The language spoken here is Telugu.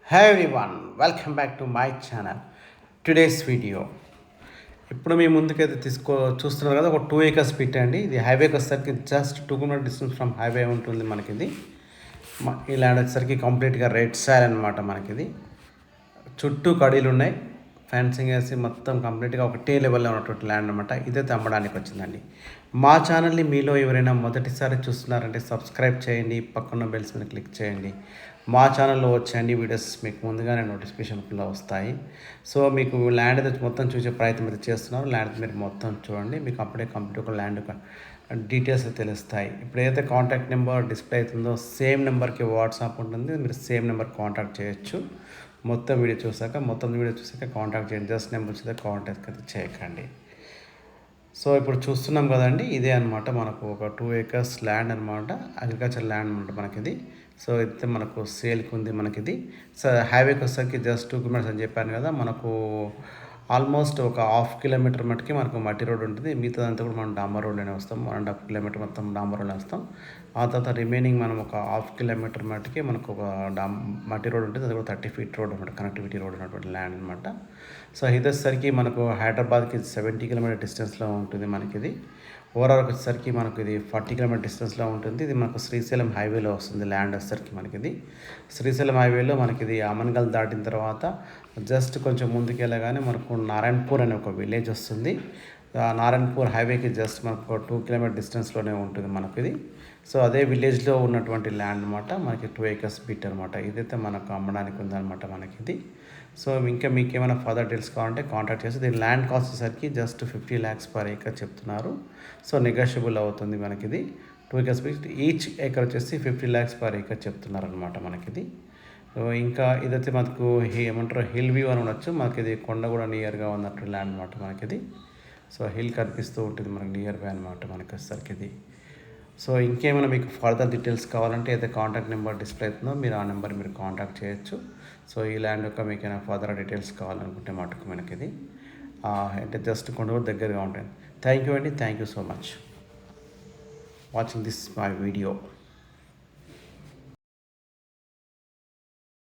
Hi everyone, welcome back to my channel. Today's video. ఇప్పుడు మీ ముందుకైతే చూస్తున్నారు కదా, ఒక 2 acres పిట్ అండి. ఇది హైవేకి వచ్చేసరికి just 2 kilometre distance from highway ఉంటుంది మనకి ఇది. ఈ ల్యాండ్ వచ్చేసరికి కంప్లీట్గా రెడ్ సాయిల్ అనమాట మనకి ఇది. చుట్టూ కడీలు ఉన్నాయి, ఫెన్సింగ్ వేసి మొత్తం కంప్లీట్గా ఒకటే లెవెల్లో ఉన్నటువంటి ల్యాండ్ అనమాట. ఇదైతే అమ్మడానికి వచ్చిందండి. మా ఛానల్ని మీలో ఎవరైనా మొదటిసారి చూస్తున్నారంటే సబ్స్క్రైబ్ చేయండి, పక్కన బెల్స్ మీద క్లిక్ చేయండి. మా ఛానల్లో వచ్చేయండి వీడియోస్ మీకు ముందుగానే నోటిఫికేషన్లో వస్తాయి. సో మీకు ల్యాండ్ అయితే మొత్తం చూసే ప్రయత్నం అయితే చేస్తున్నారు. ల్యాండ్ మీరు మొత్తం చూడండి, మీకు అప్పుడే కంప్లీట్ ఒక ల్యాండ్ డీటెయిల్స్ తెలుస్తాయి. ఇప్పుడు ఏదైతే కాంటాక్ట్ నెంబర్ డిస్ప్లే అవుతుందో సేమ్ నెంబర్కి వాట్సాప్ ఉంటుంది, మీరు సేమ్ నెంబర్ కాంటాక్ట్ చేయొచ్చు. మొత్తం వీడియో చూసాక కాంటాక్ట్ చేయండి. జస్ట్ నెంబర్ చూస్తే కాంటాక్ట్ అయితే చేయకండి. సో ఇప్పుడు చూస్తున్నాం కదండి, ఇదే అనమాట మనకు ఒక 2 acres ల్యాండ్ అనమాట, అగ్రికల్చర్ ల్యాండ్ అనమాట మనకి ఇది. సో అయితే మనకు సేల్కి ఉంది మనకి ఇది. సో హైవేకి వచ్చేసరికి జస్ట్ 2 kilometers అని చెప్పాను కదా, మనకు ఆల్మోస్ట్ ఒక 1/2 kilometer మటుకి మనకు మట్టి రోడ్ ఉంటుంది. మిగతాదంతా కూడా మనం డాంబర్ రోడ్లోనే వస్తాం. 1.5 kilometer మొత్తం డాంబర్ రోడ్లో వస్తాం. ఆ తర్వాత రిమైనింగ్ మనం ఒక 1/2 kilometer మటుకి మనకు ఒక మట్టి రోడ్ ఉంటుంది. అది కూడా 30 feet రోడ్ అనమాట, కనెక్టివిటీ రోడ్ ఉన్నటువంటి ల్యాండ్ అనమాట. సో ఇది వచ్చేసరికి మనకు హైదరాబాద్కి 70 kilometer డిస్టెన్స్లో ఉంటుంది మనకి ఇది. ఓవరాల్కి వచ్చేసరికి మనకు ఇది 40 kilometer డిస్టెన్స్లో ఉంటుంది. ఇది మనకు శ్రీశైలం హైవేలో వస్తుంది ల్యాండ్ వచ్చేసరికి మనకి ఇది. శ్రీశైలం హైవేలో మనకి ఇది అమన్గల్ దాటిన తర్వాత జస్ట్ కొంచెం ముందుకు వెళ్ళగానే మనకు నారాయణపూర్ అనే ఒక విలేజ్ వస్తుంది. నారాయణపూర్ హైవేకి జస్ట్ మనకు 2 kilometer డిస్టెన్స్లోనే ఉంటుంది మనకు ఇది. సో అదే విలేజ్లో ఉన్నటువంటి ల్యాండ్ అనమాట మనకి 2 acres బిట్ అనమాట. ఇదైతే మనకు అమ్మడానికి ఉందన్నమాట మనకి ఇది. సో ఇంకా మీకు ఏమైనా ఫర్దర్ డీటెయిల్స్ కావాలంటే కాంటాక్ట్ చేసి, దీని ల్యాండ్ కాస్ట్ వచ్చేసరికి జస్ట్ 50 lakhs per acre చెప్తున్నారు. సో నెగోషియబుల్ అవుతుంది మనకి ఇది. 2 acres బిట్, ఈచ్ ఏకర్ వచ్చేసి 50 lakhs per acre చెప్తున్నారు అనమాట మనకి ఇది. సో ఇంకా ఇదైతే మనకు ఏమంటారు హిల్ వ్యూ అని ఉండొచ్చు. మనకి ఇది కొండ కూడా నియర్గా ఉన్నట్టు ల్యాండ్ అనమాట మనకి ఇది. సో హిల్ కనిపిస్తూ ఉంటుంది మనకి నియర్ బై అనమాట మనకి వచ్చేసరికి ఇది. సో ఇంకేమైనా మీకు ఫర్దర్ డీటెయిల్స్ కావాలంటే అయితే కాంటాక్ట్ నెంబర్ డిస్ప్లే అవుతుందో మీరు ఆ నెంబర్ మీరు కాంటాక్ట్ చేయొచ్చు. సో ఈ ల్యాండ్ యొక్క మీకు ఏమైనా ఫర్దర్ డీటెయిల్స్ కావాలనుకుంటే మటుకు మనకి ఇది అంటే జస్ట్ కొండూరు దగ్గరగా ఉంటుంది. థ్యాంక్ యూ అండి, thank you so much watching this my video.